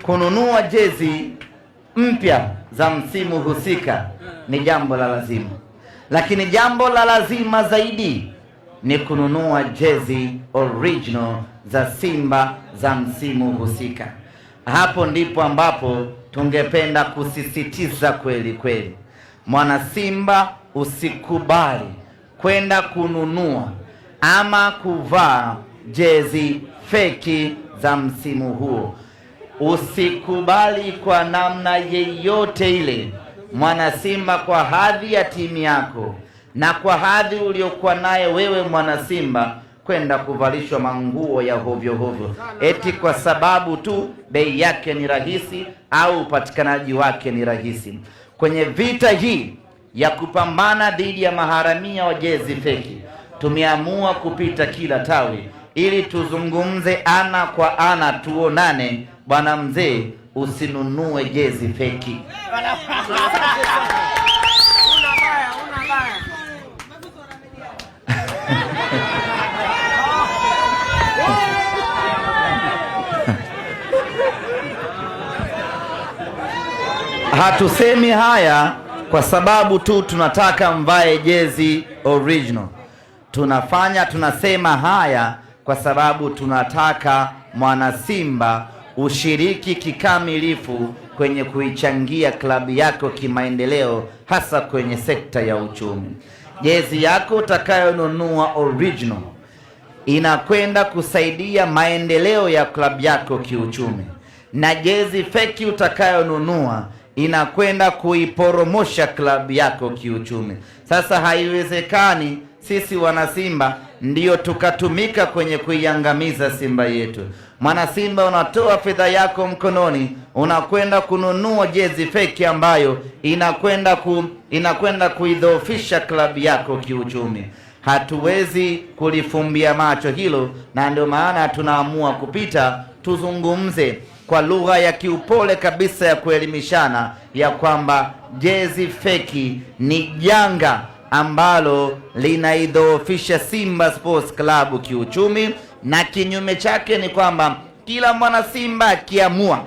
kununua jezi mpya za msimu husika ni jambo la lazima, lakini jambo la lazima zaidi ni kununua jezi original za Simba za msimu husika. Hapo ndipo ambapo tungependa kusisitiza kweli kweli, mwana Simba, usikubali kwenda kununua ama kuvaa jezi feki za msimu huo. Usikubali kwa namna yeyote ile, mwana Simba, kwa hadhi ya timu yako na kwa hadhi uliokuwa naye wewe mwana Simba, kwenda kuvalishwa manguo ya hovyo hovyo eti kwa sababu tu bei yake ni rahisi au upatikanaji wake ni rahisi. Kwenye vita hii ya kupambana dhidi ya maharamia wa jezi feki, tumeamua kupita kila tawi ili tuzungumze ana kwa ana, tuonane. Bwana mzee, usinunue jezi feki. Hatusemi haya kwa sababu tu tunataka mvae jezi original. Tunasema haya kwa sababu tunataka mwana Simba ushiriki kikamilifu kwenye kuichangia klabu yako kimaendeleo, hasa kwenye sekta ya uchumi. Jezi yako utakayonunua original inakwenda kusaidia maendeleo ya klabu yako kiuchumi, na jezi feki utakayonunua inakwenda kuiporomosha klabu yako kiuchumi. Sasa haiwezekani sisi wana Simba ndiyo tukatumika kwenye kuiangamiza Simba yetu. Mwana Simba, unatoa fedha yako mkononi, unakwenda kununua jezi feki ambayo inakwenda kuidhoofisha klabu yako kiuchumi. Hatuwezi kulifumbia macho hilo, na ndio maana tunaamua kupita tuzungumze kwa lugha ya kiupole kabisa ya kuelimishana ya kwamba jezi feki ni janga ambalo linaidhoofisha Simba Sports Club kiuchumi, na kinyume chake ni kwamba kila mwana Simba akiamua